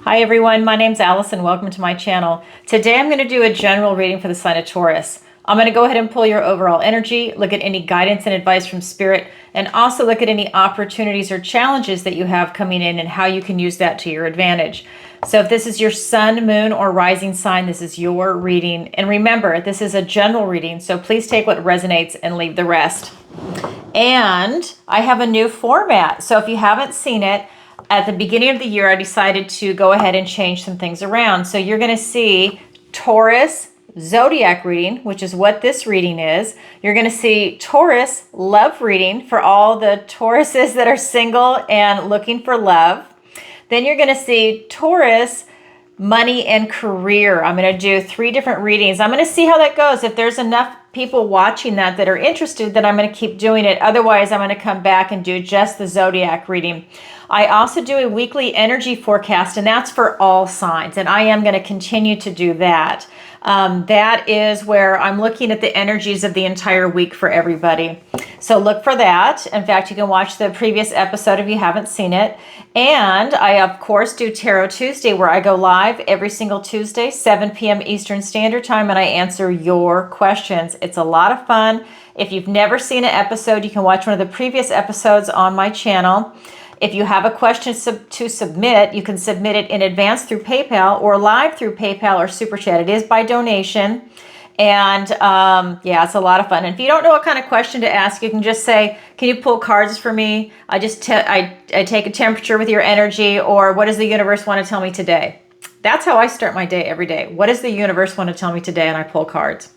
Hi everyone, my name's Allison. Welcome to my channel. Today I'm going to do a general reading for the sign of Taurus. I'm going to go ahead and pull your overall energy, look at any guidance and advice from Spirit, and also look at any opportunities or challenges that you have coming in and how you can use that to your advantage. So if this is your sun, moon, or rising sign, this is your reading. And remember, this is a general reading, so please take what resonates and leave the rest. And I have a new format, so if you haven't seen it, at the beginning of the year, I decided to go ahead and change some things around. So you're going to see Taurus Zodiac reading, which is what this reading is. You're going to see Taurus love reading for all the Tauruses that are single and looking for love. Then you're going to see Taurus money and career. I'm going to do 3 different readings. I'm going to see how that goes. If there's enough people watching that are interested, then I'm going to keep doing it. Otherwise, I'm going to come back and do just the Zodiac reading. I also do a weekly energy forecast, and that's for all signs, and I am going to continue to do that. That is where I'm looking at the energies of the entire week for everybody. So look for that. In fact, you can watch the previous episode if you haven't seen it. And I, of course, do Tarot Tuesday, where I go live every single Tuesday, 7 p.m. Eastern Standard Time, and I answer your questions. It's a lot of fun. If you've never seen an episode, you can watch one of the previous episodes on my channel. If you have a question to submit, you can submit it in advance through PayPal or live through PayPal or Super Chat. It is by donation. And yeah, it's a lot of fun. And if you don't know what kind of question to ask, you can just say, can you pull cards for me? I take a temperature with your energy, or what does the universe want to tell me today? That's how I start my day every day. What does the universe want to tell me today? And I pull cards.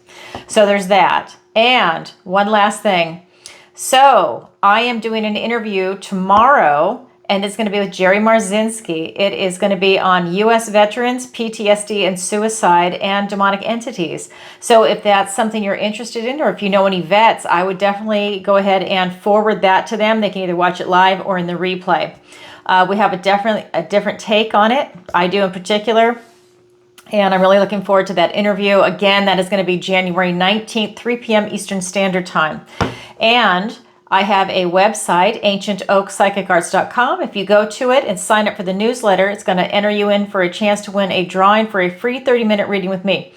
So there's that. And one last thing. So I am doing an interview tomorrow, and it's going to be with Jerry Marzinski. It is going to be on U.S. veterans, PTSD, and suicide, and demonic entities. So if that's something you're interested in, or if you know any vets, I would definitely go ahead and forward that to them. They can either watch it live or in the replay. We have a different take on it. I do in particular. And I'm really looking forward to that interview. Again, that is going to be January 19th, 3 p.m. Eastern Standard Time. And I have a website, ancientoakpsychicarts.com. If you go to it and sign up for the newsletter, it's going to enter you in for a chance to win a drawing for a free 30-minute reading with me.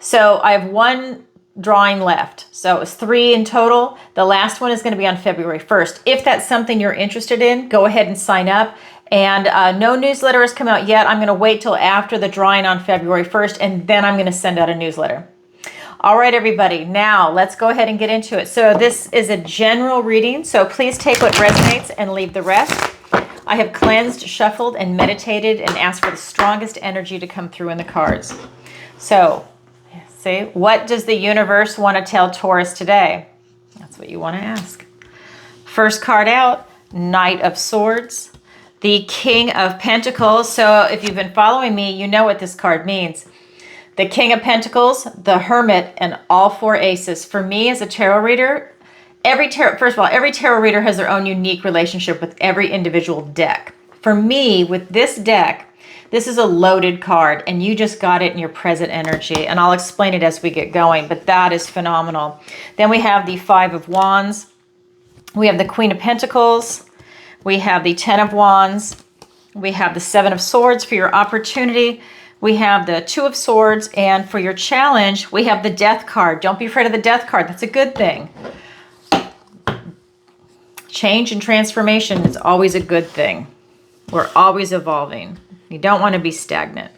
So I have 1 drawing left. So it's 3 in total. The last one is going to be on February 1st. If that's something you're interested in, go ahead and sign up. And no newsletter has come out yet. I'm going to wait till after the drawing on February 1st, and then I'm going to send out a newsletter. All right, everybody, now let's go ahead and get into it. So this is a general reading, so please take what resonates and leave the rest. I have cleansed, shuffled, and meditated and asked for the strongest energy to come through in the cards. So, see, what does the universe want to tell Taurus today? That's what you want to ask. First card out, Knight of Swords, the King of Pentacles. So if you've been following me, you know what this card means. The King of Pentacles, the Hermit, and all 4 aces. For me as a tarot reader, first of all, every tarot reader has their own unique relationship with every individual deck. For me, with this deck, this is a loaded card, and you just got it in your present energy. And I'll explain it as we get going, but that is phenomenal. Then we have the 5 of Wands. We have the Queen of Pentacles. We have the 10 of Wands. We have the 7 of Swords for your opportunity. We have the 2 of Swords, and for your challenge, we have the Death card. Don't be afraid of the Death card. That's a good thing. Change and transformation is always a good thing. We're always evolving. You don't want to be stagnant.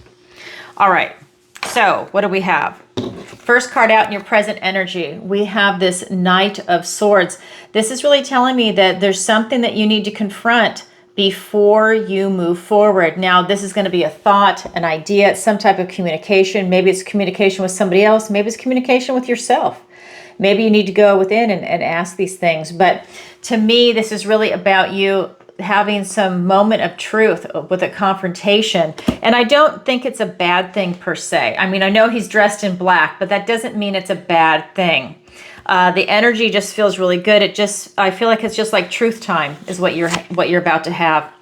All right, so what do we have? First card out in your present energy, we have this Knight of Swords. This is really telling me that there's something that you need to confront before you move forward. Now, this is going to be a thought, an idea, some type of communication. Maybe it's communication with somebody else. Maybe it's communication with yourself. Maybe you need to go within and ask these things. But to me, this is really about you having some moment of truth with a confrontation. And I don't think it's a bad thing per se. I mean, I know he's dressed in black, but that doesn't mean it's a bad thing. The energy just feels really good. I feel like it's just like truth time is what you're about to have.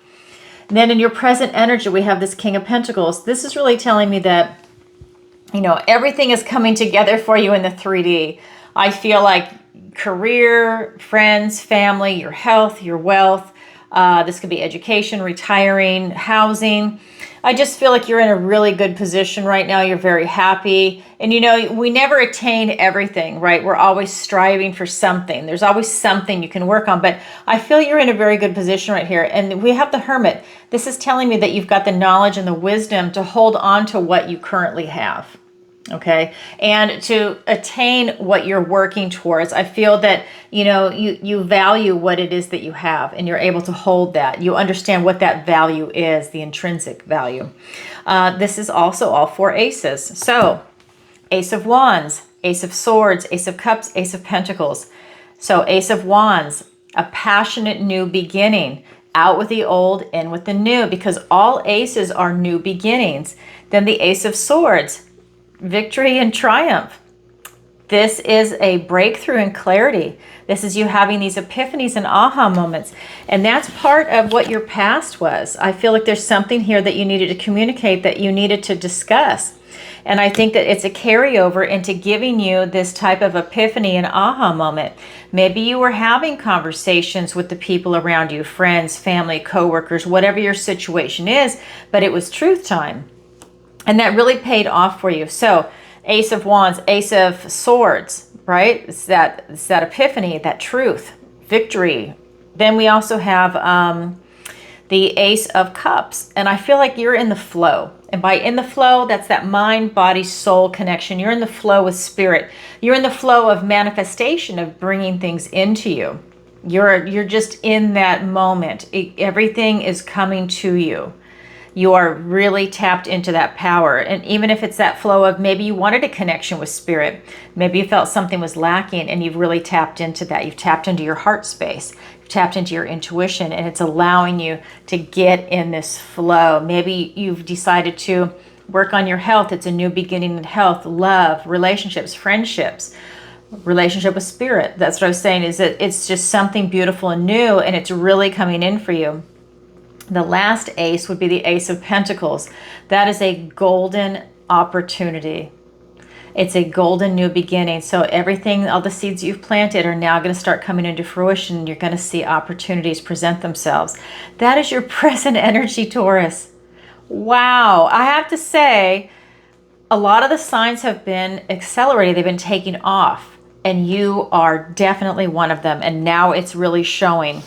And then in your present energy, we have this King of Pentacles. This is really telling me that, you know, everything is coming together for you in the 3D. I feel like career, friends, family, your health, your wealth. This could be education, retiring, housing. I just feel like you're in a really good position right now. You're very happy. And you know, we never attain everything, right? We're always striving for something. There's always something you can work on. But I feel you're in a very good position right here. And we have the Hermit. This is telling me that you've got the knowledge and the wisdom to hold on to what you currently have. Okay, and to attain what you're working towards. I feel that, you know, you value what it is that you have, and you're able to hold that. You understand what that value is, the intrinsic value. This is also all 4 aces. So, Ace of Wands, Ace of Swords, Ace of Cups, Ace of Pentacles. So, Ace of Wands, a passionate new beginning. Out with the old, in with the new, because all aces are new beginnings. Then the Ace of Swords, victory and triumph. This is a breakthrough and clarity. This is you having these epiphanies and aha moments. And that's part of what your past was. I feel like there's something here that you needed to communicate, that you needed to discuss. And I think that it's a carryover into giving you this type of epiphany and aha moment. Maybe you were having conversations with the people around you, friends, family, coworkers, whatever your situation is, but it was truth time. And that really paid off for you. So Ace of Wands, Ace of Swords, right? It's that epiphany, that truth, victory. Then we also have the Ace of Cups. And I feel like you're in the flow. And by in the flow, that's that mind, body, soul connection. You're in the flow with spirit. You're in the flow of manifestation, of bringing things into you. You're just in that moment. Everything is coming to you. You are really tapped into that power. And even if it's that flow of maybe you wanted a connection with spirit, maybe you felt something was lacking and you've really tapped into that. You've tapped into your heart space. You've tapped into your intuition, and it's allowing you to get in this flow. Maybe you've decided to work on your health. It's a new beginning in health, love, relationships, friendships, relationship with spirit. That's what I was saying, is that it's just something beautiful and new, and it's really coming in for you. The last ace would be the Ace of Pentacles. That is a golden opportunity. It's a golden new beginning. So everything, all the seeds you've planted are now going to start coming into fruition. You're going to see opportunities present themselves. That is your present energy, Taurus. Wow. I have to say, a lot of the signs have been accelerated. They've been taking off. And you are definitely one of them. And now it's really showing.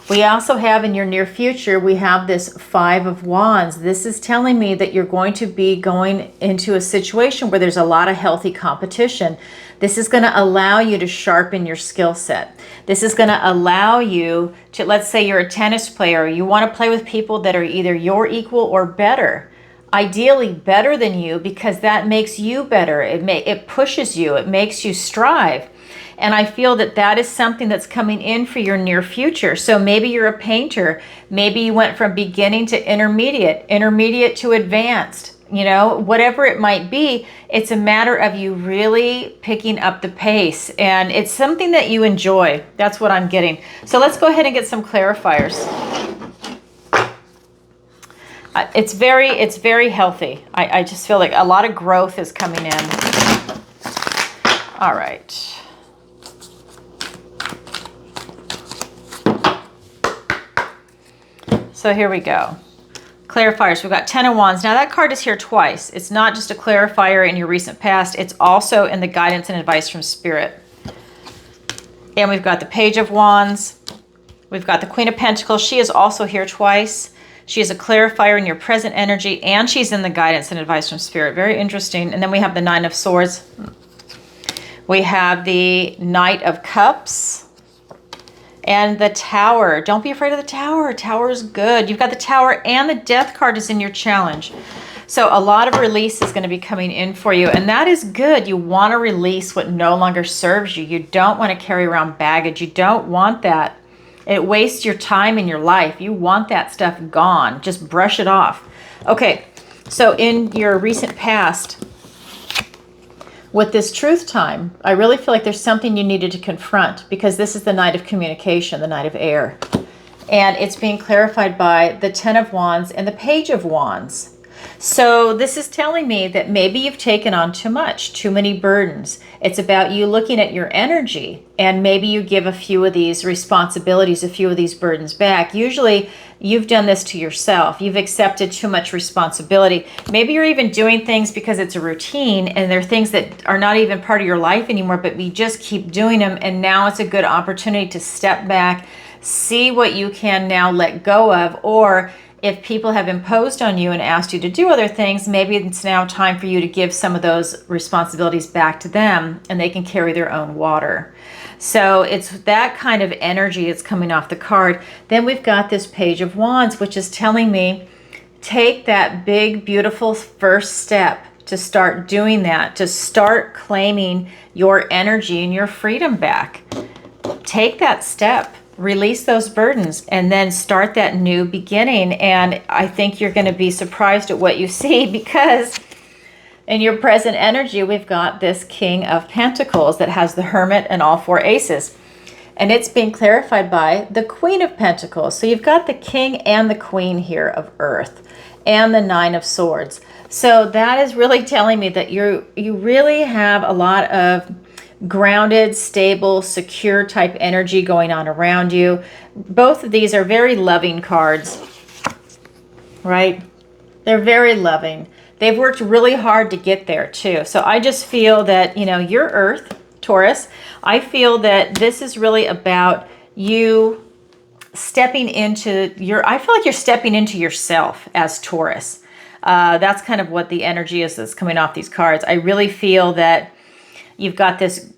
We also have in your near future, we have this 5 of Wands. This is telling me that you're going to be going into a situation where there's a lot of healthy competition. This is going to allow you to sharpen your skill set. This is going to allow you to, let's say you're a tennis player. You want to play with people that are either your equal or better. Ideally better than you, because that makes you better. It pushes you. It makes you strive. And I feel that that is something that's coming in for your near future. So maybe you're a painter. Maybe you went from beginning to intermediate to advanced. You know, whatever it might be, it's a matter of you really picking up the pace. And it's something that you enjoy. That's what I'm getting. So let's go ahead and get some clarifiers. It's very healthy. I just feel like a lot of growth is coming in. All right. So here we go. Clarifiers. We've got 10 of Wands. Now that card is here twice. It's not just a clarifier in your recent past. It's also in the guidance and advice from Spirit. And we've got the Page of Wands. We've got the Queen of Pentacles. She is also here twice. She is a clarifier in your present energy, and she's in the guidance and advice from Spirit. Very interesting. And then we have the 9 of Swords. We have the Knight of Cups. And the Tower. Don't be afraid of the Tower. Tower is good. You've got the Tower, and the Death card is in your challenge. So a lot of release is going to be coming in for you. And that is good. You want to release what no longer serves you. You don't want to carry around baggage. You don't want that. It wastes your time in your life. You want that stuff gone. Just brush it off. Okay. So in your recent past, with this truth time, I really feel like there's something you needed to confront, because this is the Knight of Communication, the Knight of Air. And it's being clarified by the 10 of Wands and the Page of Wands. So this is telling me that maybe you've taken on too much, too many burdens. It's about you looking at your energy, and maybe you give a few of these responsibilities, a few of these burdens back. Usually you've done this to yourself. You've accepted too much responsibility. Maybe you're even doing things because it's a routine and they're things that are not even part of your life anymore, but we just keep doing them. And now it's a good opportunity to step back, see what you can now let go of, or if people have imposed on you and asked you to do other things, maybe it's now time for you to give some of those responsibilities back to them and they can carry their own water. So it's that kind of energy that's coming off the card. Then we've got this Page of Wands, which is telling me, take that big, beautiful first step to start doing that, to start claiming your energy and your freedom back. Take that step. Release those burdens and then start that new beginning. And I think you're going to be surprised at what you see, because in your present energy, we've got this King of Pentacles that has the Hermit and all four aces. And it's being clarified by the Queen of Pentacles. So you've got the King and the Queen here of Earth and the Nine of Swords. So that is really telling me that you really have a lot of grounded, stable, secure type energy going on around you. Both of these are very loving cards, right? They're very loving. They've worked really hard to get there too. So I just feel that, you know, your Earth, Taurus, I feel that this is really about you stepping into I feel like you're stepping into yourself as Taurus. That's kind of what the energy is that's coming off these cards. I really feel that you've got this,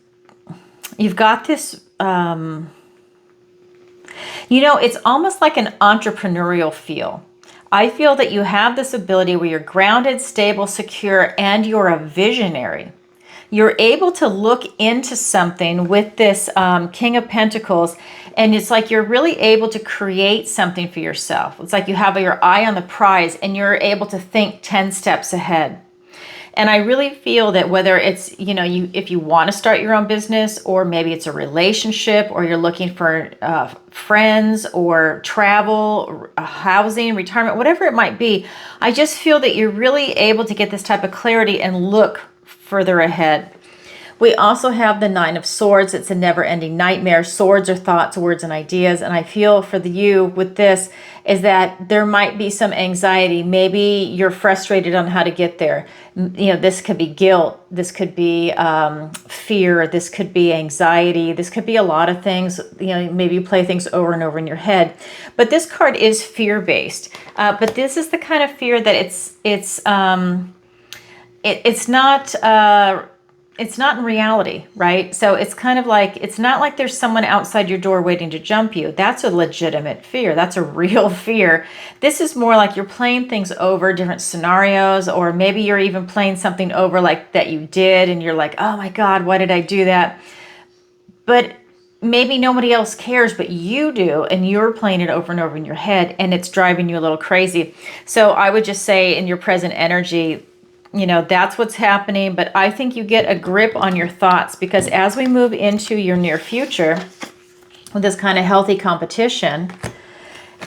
you know, it's almost like an entrepreneurial feel. I feel that you have this ability where you're grounded, stable, secure, and you're a visionary. You're able to look into something with this King of Pentacles, and it's like you're really able to create something for yourself. It's like you have your eye on the prize and you're able to think 10 steps ahead. And I really feel that whether it's, you know, if you want to start your own business, or maybe it's a relationship, or you're looking for friends or travel, or housing, retirement, whatever it might be, I just feel that you're really able to get this type of clarity and look further ahead. We also have the Nine of Swords. It's a never-ending nightmare. Swords are thoughts, words, and ideas. And I feel for you with this is that there might be some anxiety. Maybe you're frustrated on how to get there. You know, this could be guilt. This could be fear. This could be anxiety. This could be a lot of things. You know, maybe you play things over and over in your head. But this card is fear-based. But this is the kind of fear that it's not in reality, right? So it's kind of like, it's not like there's someone outside your door waiting to jump you. That's a legitimate fear. That's a real fear. This is more like you're playing things over, different scenarios, or maybe you're even playing something over like that you did and you're like, oh my God, why did I do that? But maybe nobody else cares, but you do, and you're playing it over and over in your head, and it's driving you a little crazy. So I would just say in your present energy, you know, that's what's happening. But I think you get a grip on your thoughts, because as we move into your near future with this kind of healthy competition,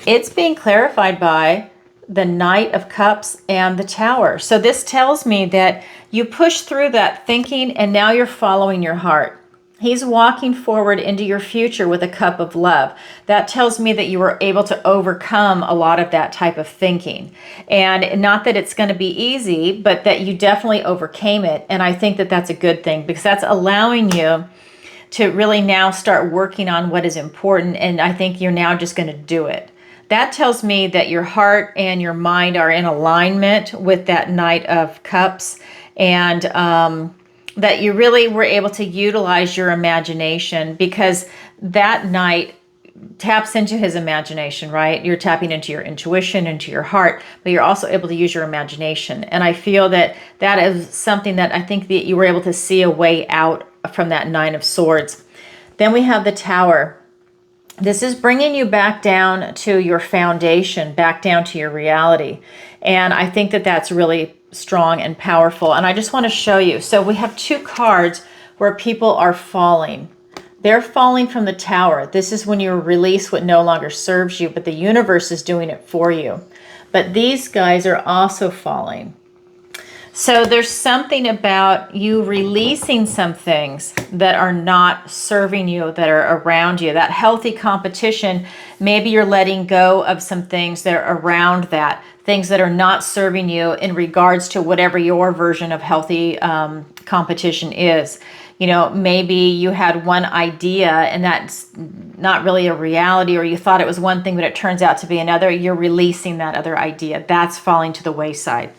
it's being clarified by the Knight of Cups and the Tower. So this tells me that you push through that thinking and now you're following your heart. He's walking forward into your future with a cup of love. That tells me that you were able to overcome a lot of that type of thinking. And not that it's going to be easy, but that you definitely overcame it. And I think that that's a good thing, because that's allowing you to really now start working on what is important. And I think you're now just going to do it. That tells me that your heart and your mind are in alignment with that Knight of Cups, and that you really were able to utilize your imagination, because that Knight taps into his imagination, right? You're tapping into your intuition, into your heart, but you're also able to use your imagination. And I feel that that is something that I think that you were able to see a way out from that Nine of Swords. Then we have the Tower. This is bringing you back down to your foundation, back down to your reality. And I think that that's really strong and powerful. And I just want to show you. So we have two cards where people are falling. They're falling from the Tower. This is when you release what no longer serves you, but the universe is doing it for you. but these guys are also falling. So there's something about you releasing some things that are not serving you, that are around you. That healthy competition, maybe you're letting go of some things that are around that, things that are not serving you in regards to whatever your version of healthy competition is. You know, maybe you had one idea and that's not really a reality, or you thought it was one thing, but it turns out to be another. You're releasing that other idea. That's falling to the wayside.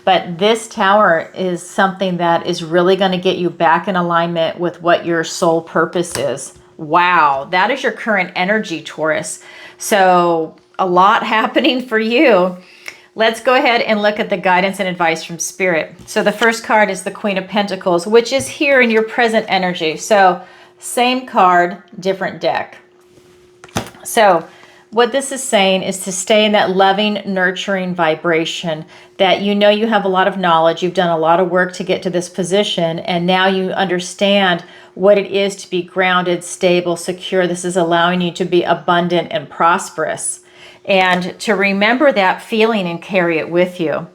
But this Tower is something that is really going to get you back in alignment with what your soul purpose is. Wow, that is your current energy, Taurus. So a lot happening for you. Let's go ahead and look at the guidance and advice from Spirit. So the first card is the Queen of Pentacles, which is here in your present energy. So same card, different deck. So what this is saying is to stay in that loving, nurturing vibration, that you know you have a lot of knowledge, you've done a lot of work to get to this position, and now you understand what it is to be grounded, stable, secure. This is allowing you to be abundant and prosperous, and to remember that feeling and carry it with you.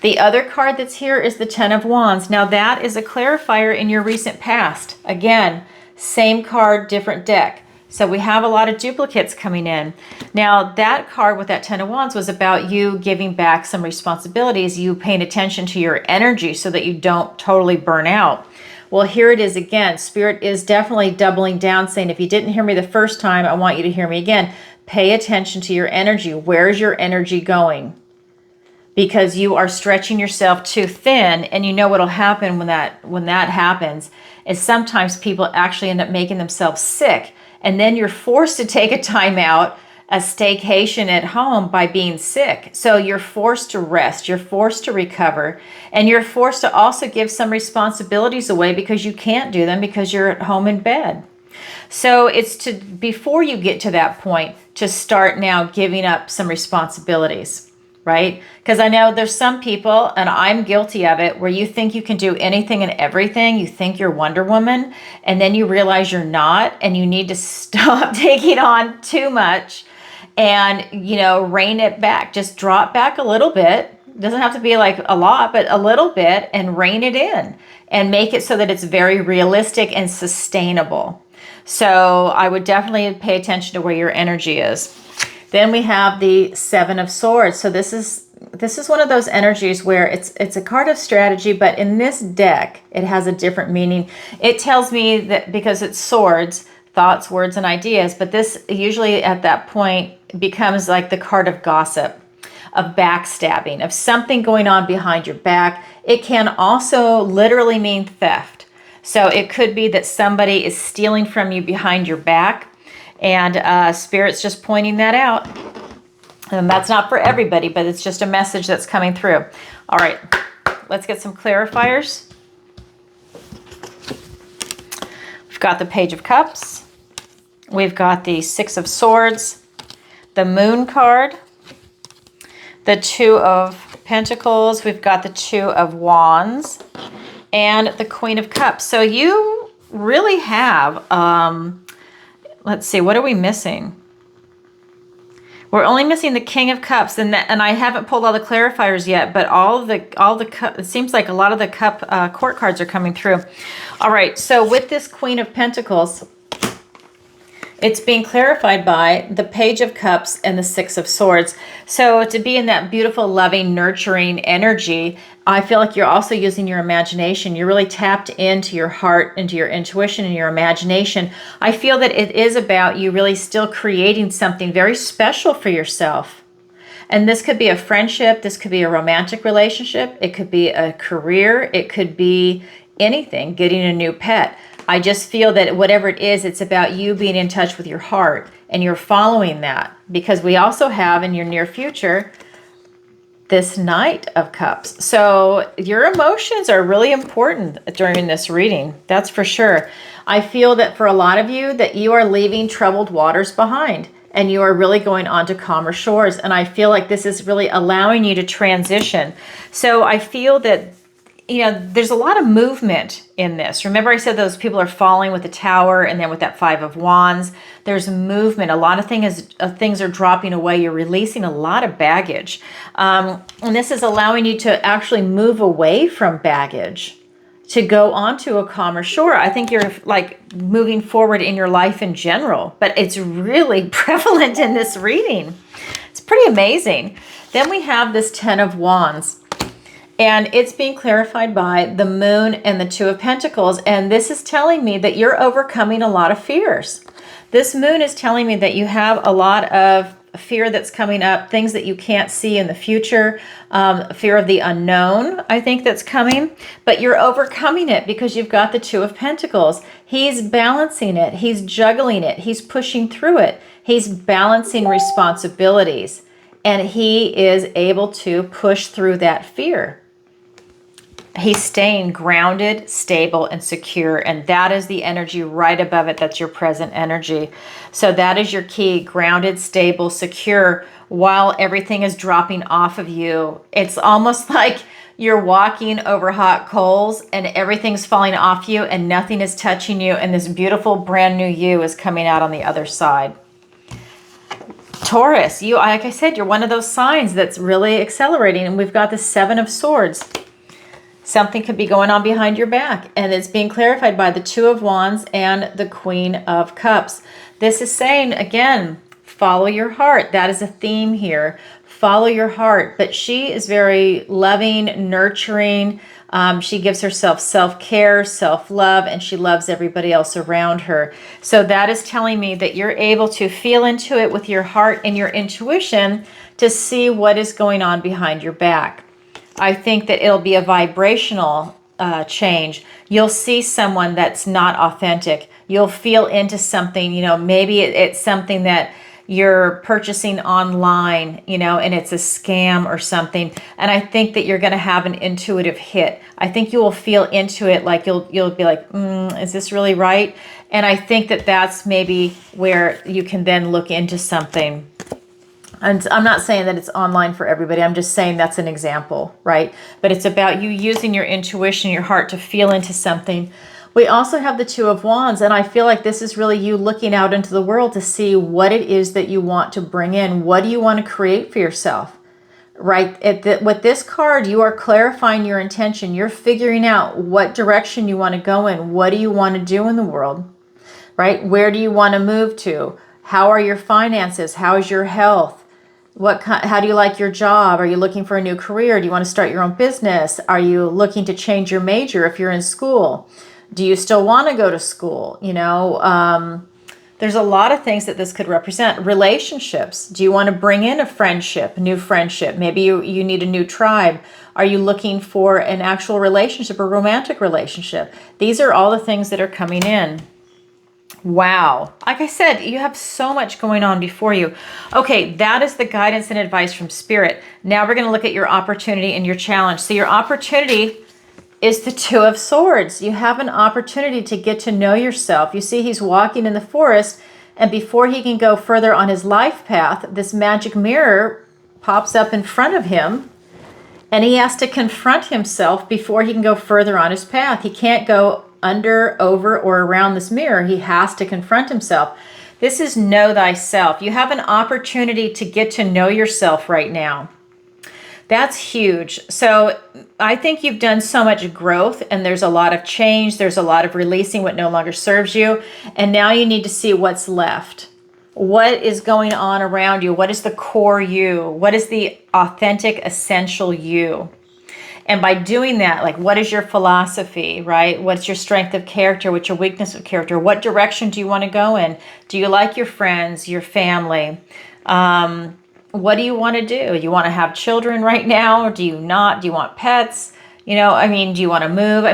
The other card that's here is the Ten of Wands. Now that is a clarifier in your recent past. Again, same card, different deck. So we have a lot of duplicates coming in. Now that card with that Ten of Wands was about you giving back some responsibilities, you paying attention to your energy so that you don't totally burn out. Well, here it is again. Spirit is definitely doubling down, saying, if you didn't hear me the first time, I want you to hear me again. Pay attention to your energy. Where's your energy going? Because you are stretching yourself too thin, and you know what'll happen when that happens is sometimes people actually end up making themselves sick. And then you're forced to take a time out, a staycation at home by being sick. So you're forced to rest, you're forced to recover, and you're forced to also give some responsibilities away because you can't do them because you're at home in bed. So it's to, before you get to that point, to start now giving up some responsibilities. Right? Because I know there's some people, and I'm guilty of it, where you think you can do anything and everything. You think you're Wonder Woman, and then you realize you're not, and you need to stop taking on too much and, you know, rein it back. Just drop back a little bit. It doesn't have to be like a lot, but a little bit, and rein it in and make it so that it's very realistic and sustainable. So I would definitely pay attention to where your energy is. Then we have the Seven of Swords. So this is one of those energies where it's a card of strategy, but in this deck, it has a different meaning. It tells me that because it's swords, thoughts, words, and ideas, but this usually at that point becomes like the card of gossip, of backstabbing, of something going on behind your back. It can also literally mean theft. So it could be that somebody is stealing from you behind your back. And Spirit's just pointing that out. And that's not for everybody, but it's just a message that's coming through. All right, let's get some clarifiers. We've got the Page of Cups. We've got the Six of Swords, the Moon card, the Two of Pentacles. We've got the Two of Wands and the Queen of Cups. So you really have... let's see, what are we missing? We're only missing the King of Cups, and I haven't pulled all the clarifiers yet, but all the it seems like a lot of the cup court cards are coming through. All right, so with this Queen of Pentacles, it's being clarified by the Page of Cups and the Six of Swords. So to be in that beautiful, loving, nurturing energy, I feel like you're also using your imagination. You're really tapped into your heart, into your intuition and your imagination. I feel that it is about you really still creating something very special for yourself. And this could be a friendship. This could be a romantic relationship. It could be a career. It could be anything, getting a new pet. I just feel that whatever it is, it's about you being in touch with your heart, and you're following that, because we also have in your near future this Knight of Cups. So your emotions are really important during this reading. That's for sure. I feel that for a lot of you that you are leaving troubled waters behind, and you are really going on to calmer shores. And I feel like this is really allowing you to transition. So I feel that there's a lot of movement in this. Remember I said those people are falling with the Tower, and then with that Five of Wands, there's movement. A lot of things are dropping away. You're releasing a lot of baggage. And this is allowing you to actually move away from baggage to go onto a calmer shore. I think you're like moving forward in your life in general, but it's really prevalent in this reading. It's pretty amazing. Then we have this Ten of Wands. And it's being clarified by the Moon and the Two of Pentacles. And this is telling me that you're overcoming a lot of fears. This Moon is telling me that you have a lot of fear that's coming up, things that you can't see in the future, fear of the unknown, I think that's coming. But you're overcoming it because you've got the Two of Pentacles. He's balancing it. He's juggling it. He's pushing through it. He's balancing responsibilities. And he is able to push through that fear. He's staying grounded, stable, and secure. And that is the energy right above it. That's your present energy. So that is your key. Grounded, stable, secure, while everything is dropping off of you. It's almost like you're walking over hot coals and everything's falling off you and nothing is touching you. And this beautiful brand new you is coming out on the other side. Taurus, you, like I said, you're one of those signs that's really accelerating. And we've got the Seven of Swords. Something could be going on behind your back, and it's being clarified by the Two of Wands and the Queen of Cups. This is saying, again, follow your heart. That is a theme here. Follow your heart. But she is very loving, nurturing. She gives herself self-care, self-love, and she loves everybody else around her. So that is telling me that you're able to feel into it with your heart and your intuition to see what is going on behind your back. I think that it'll be a vibrational change. You'll see someone that's not authentic. You'll feel into something, maybe it's something that you're purchasing online, and it's a scam or something. And I think that you're going to have an intuitive hit. I think you will feel into it, like you'll be like, is this really right? And I think that that's maybe where you can then look into something. And I'm not saying that it's online for everybody. I'm just saying that's an example, right? But it's about you using your intuition, your heart to feel into something. We also have the Two of Wands, and I feel like this is really you looking out into the world to see what it is that you want to bring in. What do you want to create for yourself, right? With this card, you are clarifying your intention. You're figuring out what direction you want to go in. What do you want to do in the world, right? Where do you want to move to? How are your finances? How is your health? How do you like your job? Are you looking for a new career? Do you want to start your own business? Are you looking to change your major if you're in school? Do you still want to go to school? There's a lot of things that this could represent. Relationships. Do you want to bring in a friendship, new friendship? Maybe you need a new tribe. Are you looking for an actual relationship, a romantic relationship? These are all the things that are coming in. Wow. Like I said, you have so much going on before you. Okay, that is the guidance and advice from Spirit. Now we're going to look at your opportunity and your challenge. So your opportunity is the Two of Swords. You have an opportunity to get to know yourself. You see, he's walking in the forest, and before he can go further on his life path, this magic mirror pops up in front of him, and he has to confront himself before he can go further on his path. He can't go under, over, or around this mirror. He has to confront himself. This is know thyself. You have an opportunity to get to know yourself right now. That's huge. So I think you've done so much growth, and there's a lot of change. There's a lot of releasing what no longer serves you. And now you need to see what's left. What is going on around you? What is the core you? What is the authentic, essential you? And by doing that, like, what is your philosophy, right? What's your strength of character? What's your weakness of character? What direction do you want to go in? Do you like your friends, your family? What do you want to do? You want to have children right now, or do you not? Do you want pets? Do you want to move?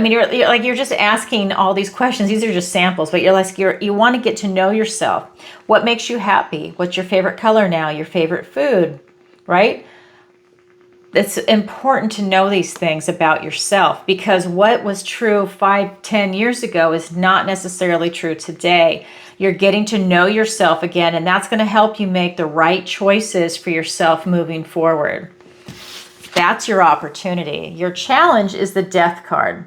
You're just asking all these questions. These are just samples, but you want to get to know yourself. What makes you happy? What's your favorite color now? Your favorite food, right? It's important to know these things about yourself, because what was true 5-10 years ago is not necessarily true today. You're getting to know yourself again, and that's going to help you make the right choices for yourself moving forward. That's your opportunity. Your challenge is the Death card.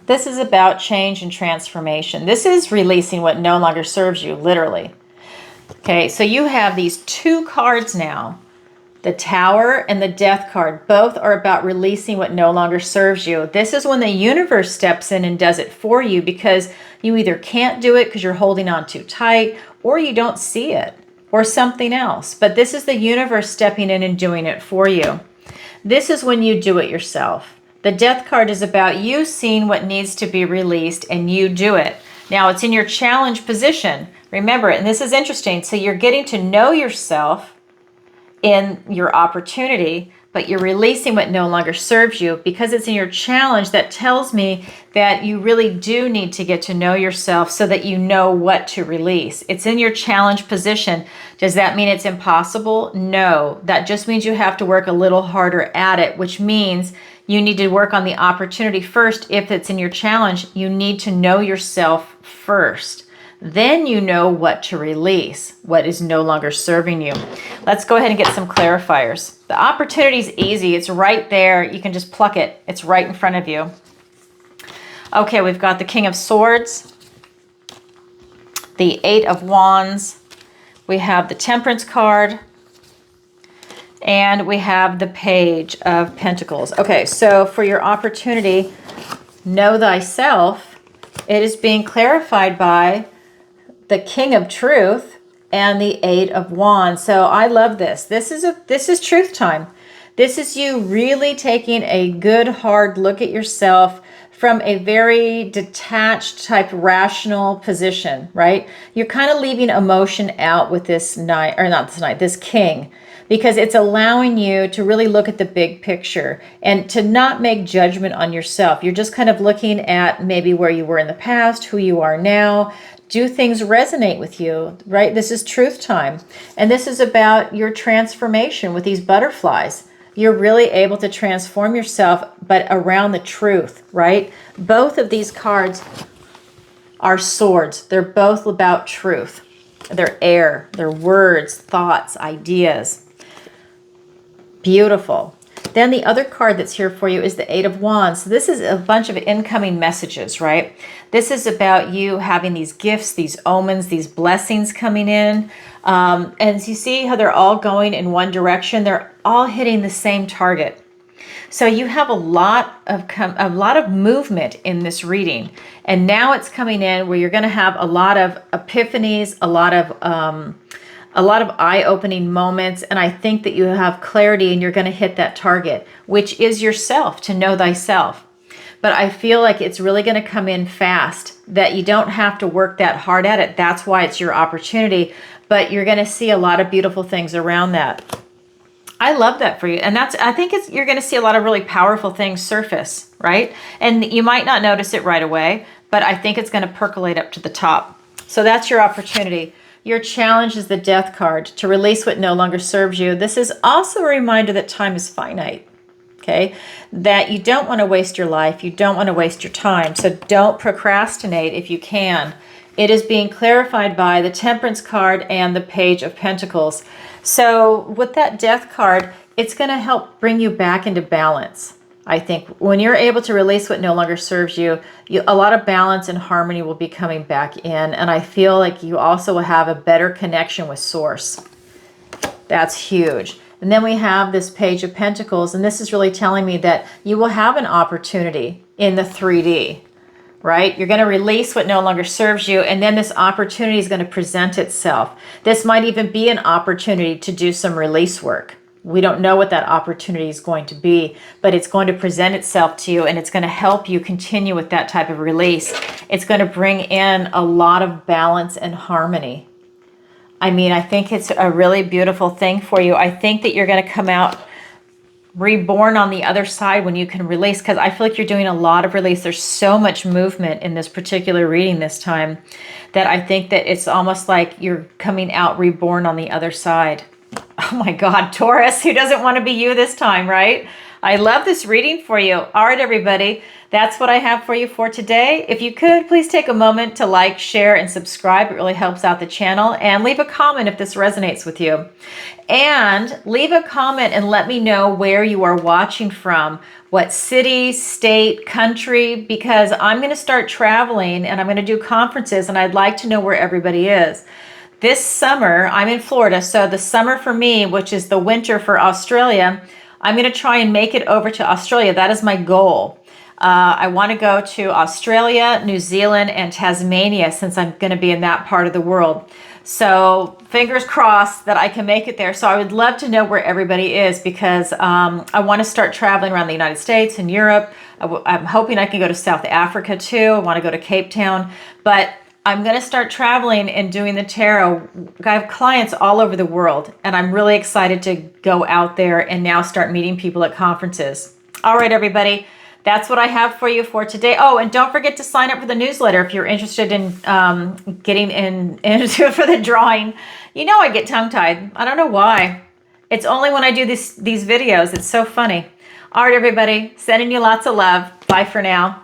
This is about change and transformation. This is releasing what no longer serves you, literally. Okay, so you have these two cards now. The Tower and the Death card. Both are about releasing what no longer serves you. This is when the universe steps in and does it for you, because you either can't do it because you're holding on too tight, or you don't see it, or something else. But this is the universe stepping in and doing it for you. This is when you do it yourself. The Death card is about you seeing what needs to be released and you do it. Now it's in your challenge position. Remember, and this is interesting. So you're getting to know yourself in your opportunity, but you're releasing what no longer serves you because it's in your challenge. That tells me that you really do need to get to know yourself so that you know what to release. It's in your challenge position. Does that mean it's impossible? No, that just means you have to work a little harder at it, which means you need to work on the opportunity first. If it's in your challenge, you need to know yourself first. Then you know what to release, what is no longer serving you. Let's go ahead and get some clarifiers. The opportunity is easy. It's right there. You can just pluck it. It's right in front of you. Okay, we've got the King of Swords, the Eight of Wands. We have the Temperance card, and we have the Page of Pentacles. Okay, so for your opportunity, know thyself, it is being clarified by the King of Truth and the Eight of Wands. So I love this. This is truth time. This is you really taking a good hard look at yourself from a very detached type rational position, right? You're kind of leaving emotion out with this knight, or not this knight, this king, because it's allowing you to really look at the big picture and to not make judgment on yourself. You're just kind of looking at maybe where you were in the past, who you are now. Do things resonate with you, right? This is truth time. And this is about your transformation with these butterflies. You're really able to transform yourself, but around the truth, right? Both of these cards are swords. They're both about truth. They're air, they're words, thoughts, ideas. Beautiful. Then the other card that's here for you is the Eight of Wands. So this is a bunch of incoming messages, right? This is about you having these gifts, these omens, these blessings coming in. And you see how they're all going in one direction. They're all hitting the same target. So you have a lot of movement in this reading. And now it's coming in where you're going to have a lot of epiphanies, a lot of eye-opening moments, and I think that you have clarity and you're going to hit that target, which is yourself, to know thyself. But I feel like it's really going to come in fast, that you don't have to work that hard at it. That's why it's your opportunity, but you're going to see a lot of beautiful things around that. I love that for you. And I think you're going to see a lot of really powerful things surface, right? And you might not notice it right away, but I think it's going to percolate up to the top. So that's your opportunity. Your challenge is the Death card, to release what no longer serves you. This is also a reminder that time is finite, okay? That you don't want to waste your life. You don't want to waste your time. So don't procrastinate if you can. It is being clarified by the Temperance card and the Page of Pentacles. So with that Death card, it's going to help bring you back into balance. I think when you're able to release what no longer serves you, a lot of balance and harmony will be coming back in. And I feel like you also will have a better connection with Source. That's huge. And then we have this Page of Pentacles. And this is really telling me that you will have an opportunity in the 3D, right? You're going to release what no longer serves you. And then this opportunity is going to present itself. This might even be an opportunity to do some release work. We don't know what that opportunity is going to be, but it's going to present itself to you and it's going to help you continue with that type of release. It's going to bring in a lot of balance and harmony. I mean, I think it's a really beautiful thing for you. I think that you're going to come out reborn on the other side when you can release, because I feel like you're doing a lot of release. There's so much movement in this particular reading this time that I think that it's almost like you're coming out reborn on the other side. Oh my God, Taurus, who doesn't want to be you this time, right? I love this reading for you. All right, everybody, that's what I have for you for today. If you could, please take a moment to like, share, and subscribe. It really helps out the channel. And leave a comment if this resonates with you. And leave a comment and let me know where you are watching from, what city, state, country, because I'm going to start traveling and I'm going to do conferences, and I'd like to know where everybody is. This summer, I'm in Florida, so the summer for me, which is the winter for Australia, I'm going to try and make it over to Australia. That is my goal. I want to go to Australia, New Zealand, and Tasmania, since I'm going to be in that part of the world. So fingers crossed that I can make it there. So I would love to know where everybody is, because I want to start traveling around the United States and Europe. I'm hoping I can go to South Africa too. I want to go to Cape Town, but I'm going to start traveling and doing the tarot. I have clients all over the world, and I'm really excited to go out there and now start meeting people at conferences. All right, everybody, that's what I have for you for today. Oh, and don't forget to sign up for the newsletter if you're interested in getting into for the drawing. You know I get tongue-tied. I don't know why. It's only when I do these videos. It's so funny. All right, everybody, sending you lots of love. Bye for now.